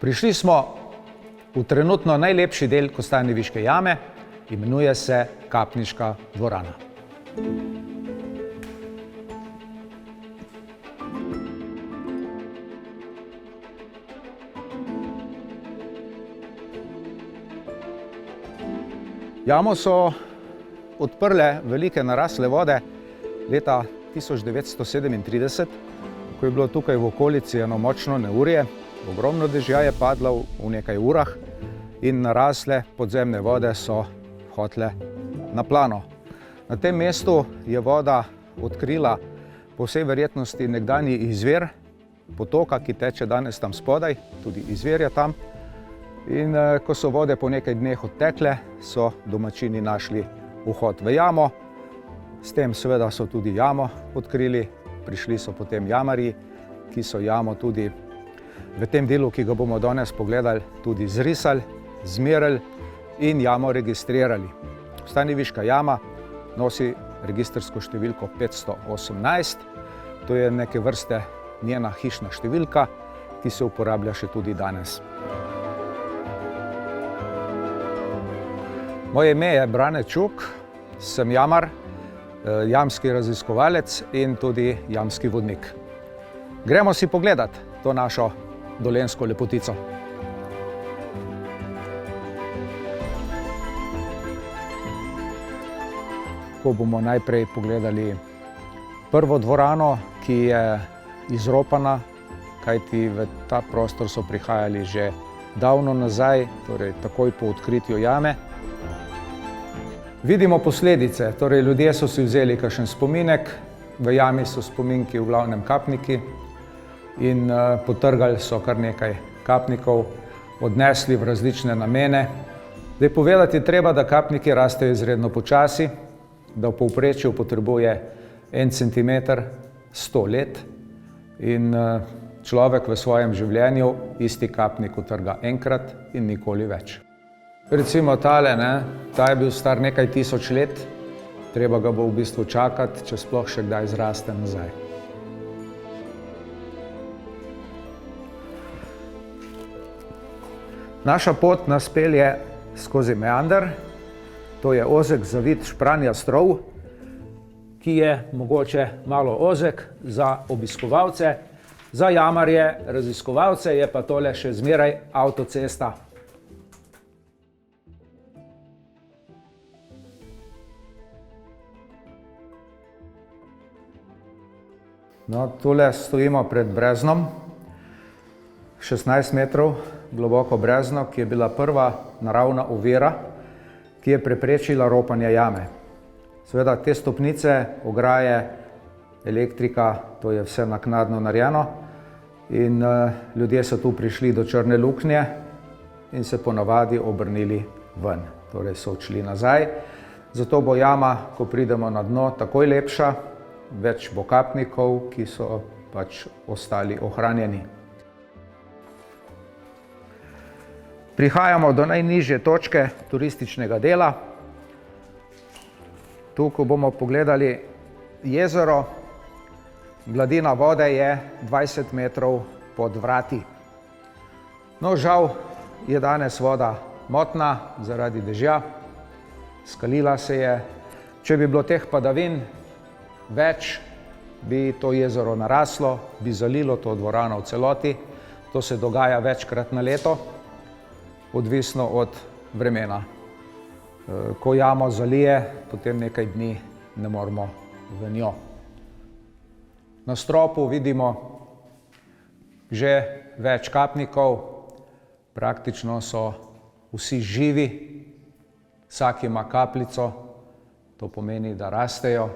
Prišli smo v trenutno najlepši del Kostanjeviške jame, imenuje se Kapniška dvorana. Jamo so odprle velike narasle vode leta 1937, ko je bilo tukaj v okolici eno močno neurje. Ogromno dežja je padlo v nekaj urah in narasle podzemne vode so hotele na plano. Na tem mestu je voda odkrila po vsej verjetnosti nekdanji izvir potoka, ki teče danes tam spodaj, tudi izvir je tam. In ko so vode po nekaj dneh odtekle, so domačini našli vhod v jamo. S tem seveda so tudi jamo odkrili, prišli so potem jamarji, ki so jamo tudi v tem delu, ki ga bomo danes pogledali, tudi zrisali, zmerili in jamo registrirali. Kostanjeviška jama nosi registrsko številko 518, to je neke vrste njena hišna številka, ki se uporablja še tudi danes. Moje ime je Brane Čuk, sem jamar, jamski raziskovalec in tudi jamski vodnik. Gremo si pogledati to našo dolenjsko lepotico. Ko bomo najprej pogledali prvo dvorano, ki je izropana, kajti v ta prostor so prihajali že davno nazaj, torej takoj po odkritju jame. Vidimo posledice, torej ljudje so si vzeli kakšen spominek, v jami so spominki v glavnem kapniki in potrgali so kar nekaj kapnikov, odnesli v različne namene. Zdaj povedati je treba, da kapniki rastejo izredno počasi, da v povprečju potrebuje 1 centimeter 100 let in človek v svojem življenju isti kapnik utrga enkrat in nikoli več. Recimo tale, ta je bil star nekaj tisoč let, treba ga bo v bistvu čakati, če sploh še kdaj zraste nazaj. Naša pot nas pelje skozi meander, to je ozek zavit špranjast rov, ki je mogoče malo ozek za obiskovalce, za jamarje, raziskovalce je pa tole še zmeraj avtocesta. No, tule stojimo pred breznom, 16 metrov globoko brezno, ki je bila prva naravna ovira, ki je preprečila ropanje jame. Seveda te stopnice, ograje, elektrika, to je vse naknadno narejeno in ljudje so tu prišli do črne luknje in se ponavadi obrnili ven, torej so odšli nazaj. Zato bo jama, ko pridemo na dno, takoj lepša, več bo kapnikov, ki so pač ostali ohranjeni. Prihajamo do najnižje točke turističnega dela. Tu, ko bomo pogledali jezero, gladina vode je 20 metrov pod vrati. No, žal je danes voda motna zaradi dežja, skalila se je. Če bi bilo teh padavin več, bi to jezero naraslo, bi zalilo to dvorano v celoti. To se dogaja večkrat na leto, odvisno od vremena. Ko jamo zalije, potem nekaj dni ne moremo v njo. Na stropu vidimo že več kapnikov, praktično so vsi živi, vsak ima kapljico, to pomeni, da rastejo.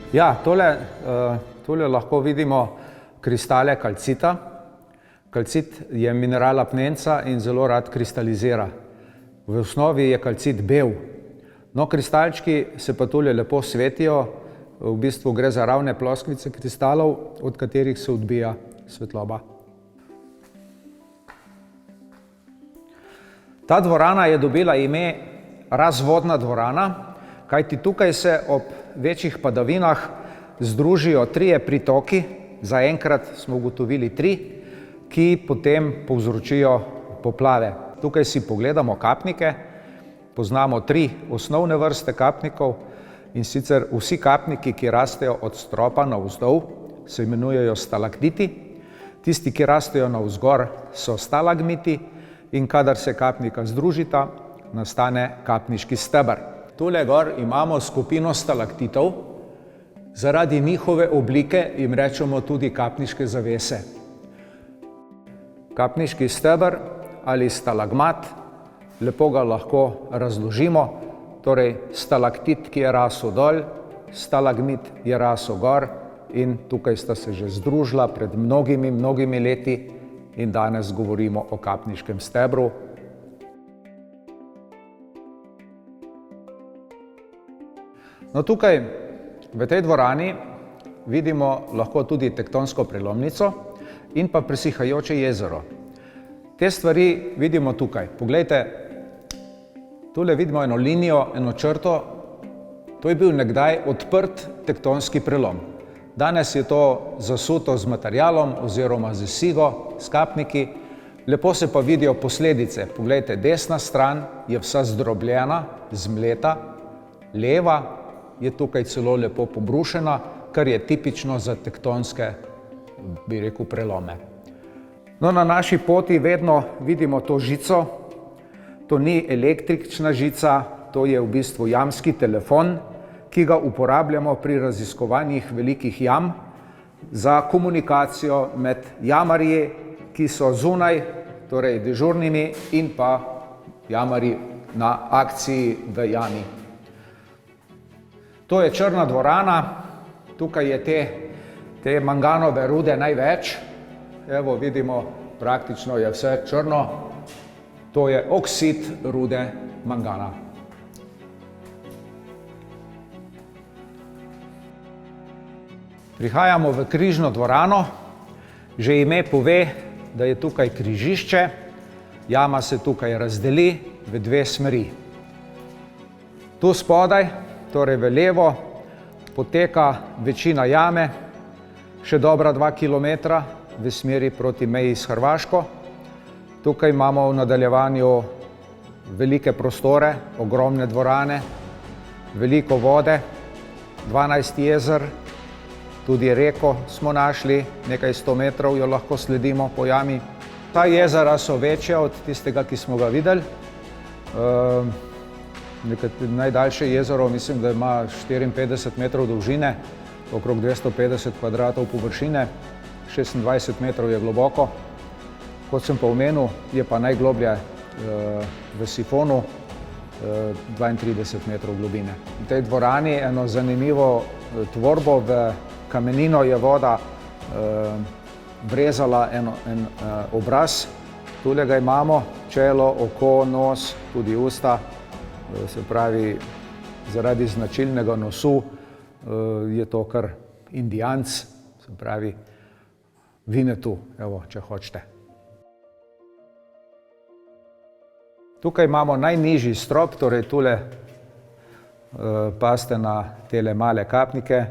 Ja, tole lahko vidimo kristale kalcita. Kalcit je mineral apnenca in zelo rad kristalizira. V osnovi je kalcit bel. No, kristalčki se pa tule lepo svetijo, v bistvu gre za ravne ploskvice kristalov, od katerih se odbija svetloba. Ta dvorana je dobila ime razvodna dvorana, kajti tukaj se ob večjih padavinah združijo trije pritoki, zaenkrat smo ugotovili 3, ki potem povzročijo poplave. Tukaj si pogledamo kapnike, poznamo 3 osnovne vrste kapnikov, in sicer vsi kapniki, ki rastejo od stropa navzdol, se imenujejo stalaktiti, tisti, ki rastejo navzgor, so stalagmiti, in kadar se kapnika združita, nastane kapniški steber. Tule gor imamo skupino stalaktitov, zaradi njihove oblike jim rečemo tudi kapniške zavese. Kapniški steber ali stalagmat, lepo ga lahko razložimo, torej stalaktit, ki je rasel dol, stalagmit je rasel gor in tukaj sta se že združila pred mnogimi leti in danes govorimo o kapniškem stebru. No, tukaj v tej dvorani vidimo lahko tudi tektonsko prelomnico in pa presihajoče jezero. Te stvari vidimo tukaj. Poglejte, tule vidimo eno linijo, eno črto. To je bil nekdaj odprt tektonski prelom. Danes je to zasuto z materialom oziroma z sigo, s kapniki. Lepo se pa vidijo posledice. Poglejte, desna stran je vsa zdrobljena, zmleta, leva je tukaj celo lepo pobrušena, kar je tipično za tektonske, bi rekel, prelome. No, na naši poti vedno vidimo to žico. To ni električna žica, to je v bistvu jamski telefon, ki ga uporabljamo pri raziskovanjih velikih jam za komunikacijo med jamarji, ki so zunaj, torej dežurnimi, in pa jamarji na akciji v jami. To je črna dvorana, tukaj je te manganove rude največ. Evo, vidimo, praktično je vse črno. To je oksid rude mangana. Prihajamo v križno dvorano. Že ime pove, da je tukaj križišče. Jama se tukaj razdeli v 2 smeri. Tu spodaj, torej v levo, poteka večina jame, še dobra 2 kilometra v smeri proti meji s Hrvaško. Tukaj imamo v nadaljevanju velike prostore, ogromne dvorane, veliko vode, 12 jezer, tudi reko smo našli, nekaj 100 metrov jo lahko sledimo po jami. Ta jezera so večja od tistega, ki smo ga videli. Najdaljše jezero mislim, da ima 54 metrov dolžine, okrog 250 kvadratov površine, 26 metrov je globoko. Kot sem pa omenil, je pa najgloblje v sifonu 32 metrov globine. V tej dvorani eno zanimivo tvorbo, v kamenino je voda vrezala en obraz. Tule ga imamo, čelo, oko, nos, tudi usta. Se pravi, zaradi značilnega nosu je to kar Indijanc, se pravi Vinetu, evo, če hočete. Tukaj imamo najnižji strop, torej tule paste na tele male kapnike.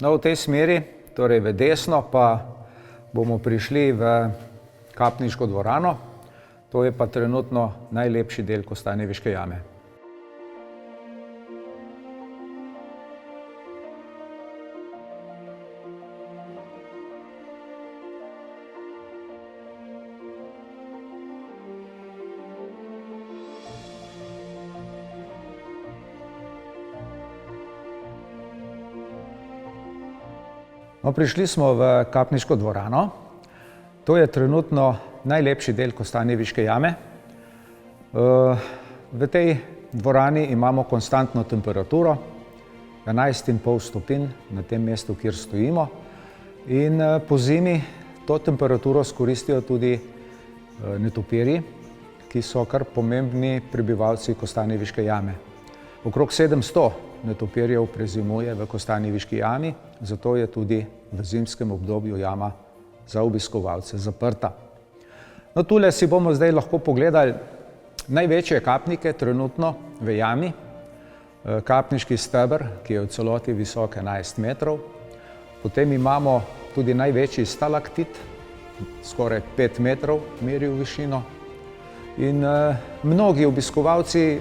No, v tej smeri, torej v desno, pa bomo prišli v kapniško dvorano. To je pa trenutno najlepši del Kostanjeviške jame. No, prišli smo v kapniško dvorano. To je trenutno najlepši del Kostanjeviške jame. V tej dvorani imamo konstantno temperaturo, 11,5 stopinj na tem mestu, kjer stojimo. In po zimi to temperaturo skoristijo tudi netopirji, ki so kar pomembni prebivalci Kostanjeviške jame. Okrog 700 netopirjev prezimuje v Kostanjeviški jami, zato je tudi v zimskem obdobju jama za obiskovalce zaprta. No, tule si bomo zdaj lahko pogledali Največje kapnike trenutno v jami, kapniški steber, ki je v celoti visok 11 metrov. Potem imamo tudi največji stalaktit, skoraj 5 metrov meri v višino. In mnogi obiskovalci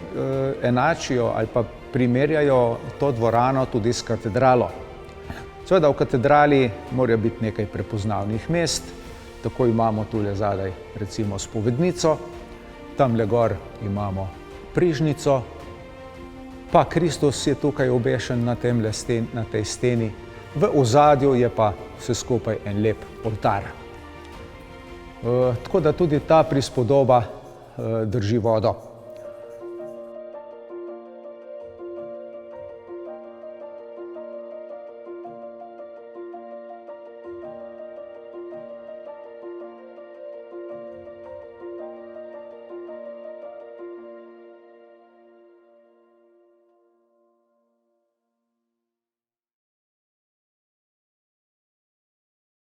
enačijo ali pa primerjajo to dvorano tudi s katedralo. Seveda v katedrali mora biti nekaj prepoznavnih mest, tako imamo tule zadaj recimo spovednico, tamle gor imamo prižnico, pa Kristus je tukaj obešen na tej steni, v ozadju je pa vse skupaj en lep oltar. Tako da tudi ta prispodoba drži vodo.